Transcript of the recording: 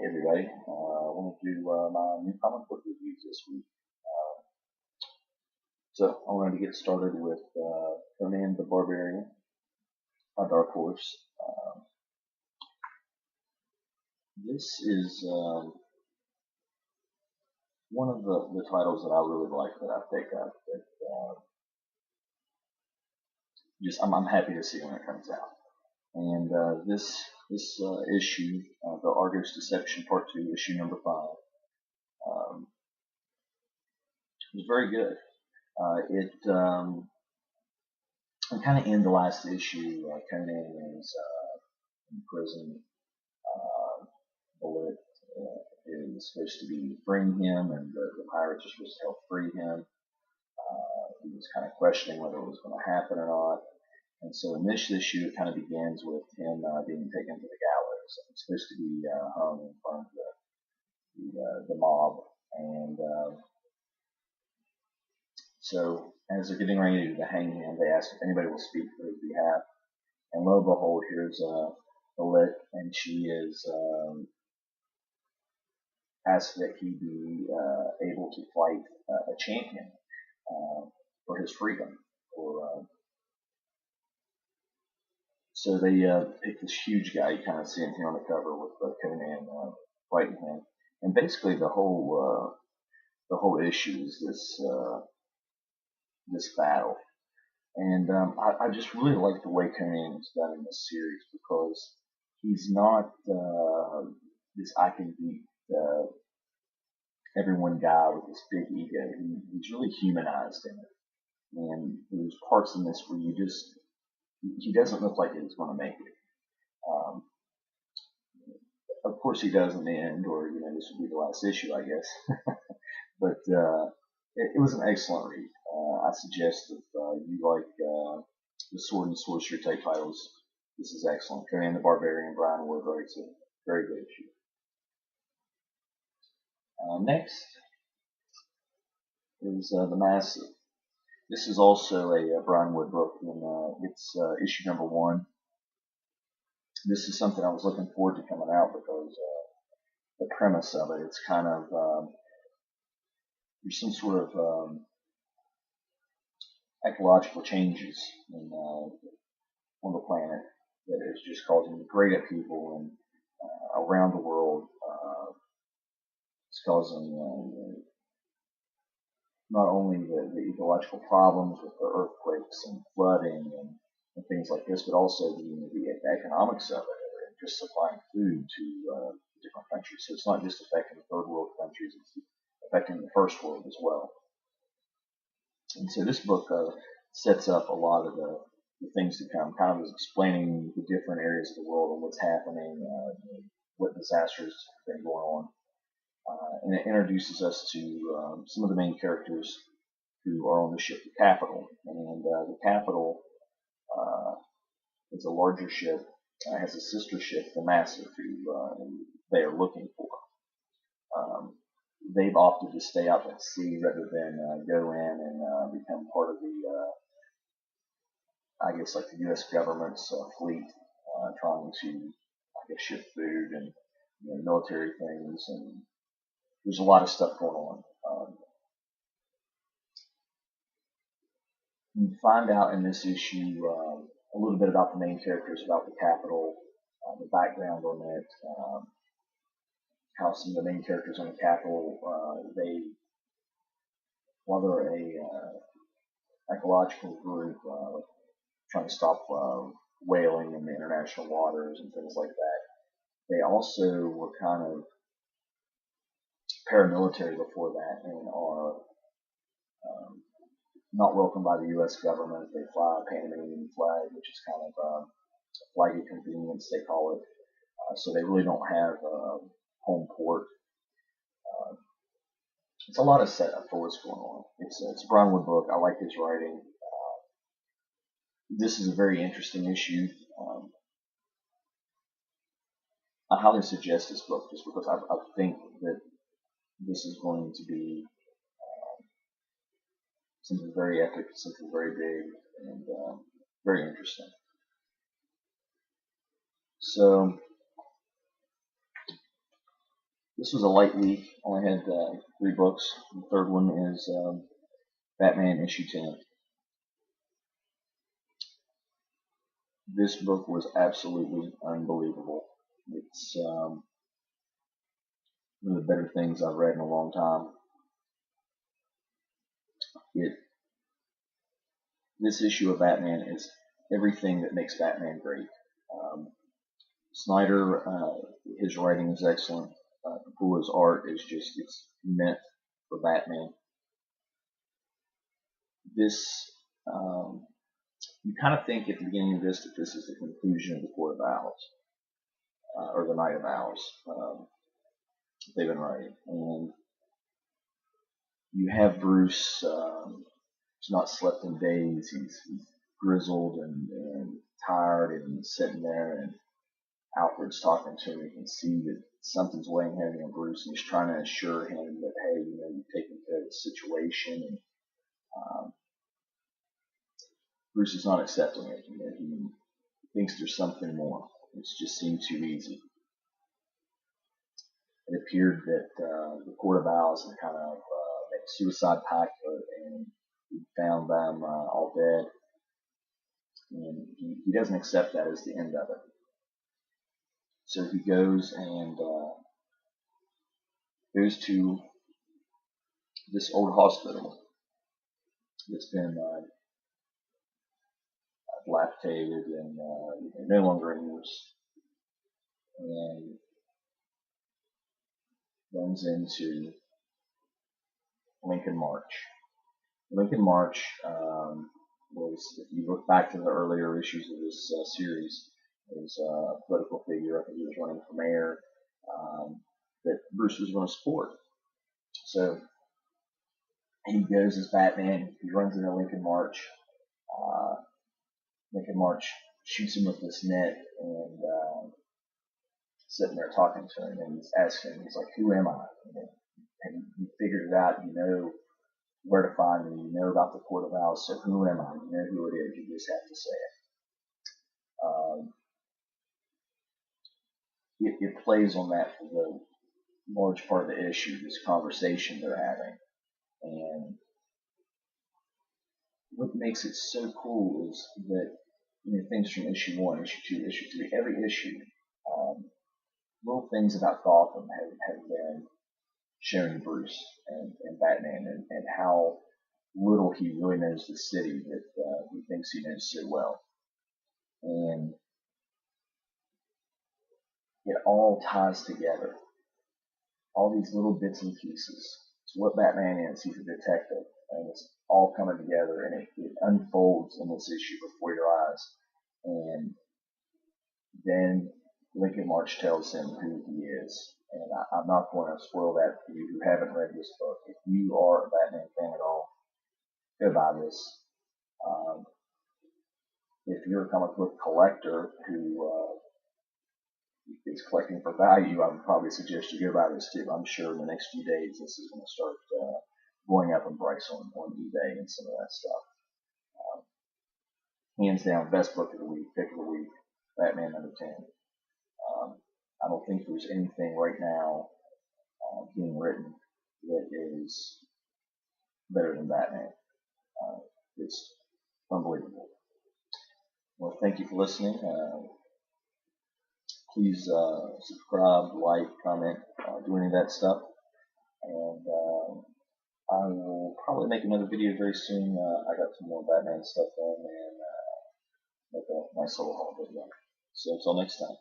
Hey everybody, I want to do my new comic book reviews this week. So I wanted to get started with Conan the Barbarian by Dark Horse. This is one of the titles that I really like that I pick up. That I'm happy to see when it comes out. And this issue, the Argos Deception Part 2, issue number 5, was very good. And kind of in the last issue, Conan is in prison. Bullet is supposed to be freeing him, and the pirates are supposed to help free him. He was kind of questioning whether it was going to happen or not. And so in this issue, it kind of begins with him being taken to the gallows. He's supposed to be hung in front of the mob. And so as they're getting ready to hang him, they ask if anybody will speak for his behalf. And lo and behold, here's Bullet, and she is asked that he be able to fight a champion for his freedom. So they pick this huge guy. You kind of see him here on the cover with Conan fighting him, and basically the whole issue is this battle. And I just really like the way Conan is done in this series, because he's not this I can beat everyone guy with this big ego. He's really humanized in it. And there's parts in this where he doesn't look like he's going to make it. Of course he does in the end, or this would be the last issue, I guess. But it was an excellent read. I suggest if you like the sword and sorcery type titles, this is excellent. Conan the Barbarian, Brian Wood writes a very good issue. Next is The Massive. This is also a Brian Wood book, and it's issue number 1. This is something I was looking forward to coming out, because the premise of it, it's kind of there's some sort of ecological changes on the planet that is just causing great upheaval and around the world. It's causing not only the ecological problems with the earthquakes and flooding and things like this, but also the economics of it, and just supplying food to different countries. So it's not just affecting the third world countries, it's affecting the first world as well. And so this book sets up a lot of the things to come, kind of is explaining the different areas of the world and what's happening, what disasters have been going on. And it introduces us to some of the main characters who are on the ship, the Capital. And the Capital is a larger ship, has a sister ship, the Massive, who they are looking for. They've opted to stay out at sea rather than go in and become part of I guess, like the U.S. government's fleet, trying to, I guess, ship food and military things, and there's a lot of stuff going on. You find out in this issue a little bit about the main characters, about the Capital, the background on it, how some of the main characters on the Capital, while they're a ecological group trying to stop whaling in the international waters and things like that, they also were kind of paramilitary before that, and are not welcomed by the U.S. government. They fly a Panamanian flag, which is kind of a flag of convenience, they call it. So they really don't have home port. It's a lot of setup for what's going on. It's a Brian Wood book. I like his writing. This is a very interesting issue. I highly suggest this book just because I think that this is going to be something very epic, something very big, and very interesting. So This was a light week. Only had 3 books. The third one is Batman issue 10. This book was absolutely unbelievable. It's one of the better things I've read in a long time. This issue of Batman is everything that makes Batman great. Snyder, his writing is excellent. Capullo's art is just, it's meant for Batman. This, you kind of think at the beginning of this that this is the conclusion of the Court of Owls, or the Night of Owls, they've been writing. And you have Bruce, who's not slept in days. He's grizzled and tired, and he's sitting there, and Alfred's talking to him. You can see that something's weighing heavy on Bruce, and he's trying to assure him that, hey, you've taken care of the situation, and Bruce is not accepting it. He thinks there's something more. It's just seemed too easy. It appeared that the Court of Owls had kind of made a suicide pact, and he found them all dead, and he doesn't accept that as the end of it. So he goes and goes to this old hospital that's been dilapidated and no longer in use, and runs into Lincoln March. Lincoln March was, if you look back to the earlier issues of this series, was a political figure. I think he was running for mayor, that Bruce was going to support. So he goes as Batman. He runs into Lincoln March. Lincoln March shoots him with this net, and sitting there talking to him, and he's asking him, he's like, "Who am I?" And you figured it out. You know where to find me. You know about the Court of Owls. So who am I? You know who it is. You just have to say it. It plays on that for the large part of the issue, this conversation they're having. And what makes it so cool is that things from issue 1, issue 2, issue 3, every issue, little things about Gotham have been shown Bruce and Batman, and how little he really knows the city that he thinks he knows so well. And it all ties together. All these little bits and pieces. It's what Batman is. He's a detective, and it's all coming together, and it unfolds in this issue before your eyes. And then Lincoln March tells him who he is. And I'm not going to spoil that for you who haven't read this book. If you are a Batman fan at all, go buy this. If you're a comic book collector who is collecting for value, I would probably suggest you go buy this too. I'm sure in the next few days this is going to start going up in price on eBay and some of that stuff. Hands down, best book of the week, pick of the week, Batman number 10. I don't think there's anything right now being written that is better than Batman. It's unbelievable. Well, thank you for listening. Please subscribe, like, comment, do any of that stuff. And I will probably make another video very soon. I got some more Batman stuff on, and make a nice little haul video. So until next time.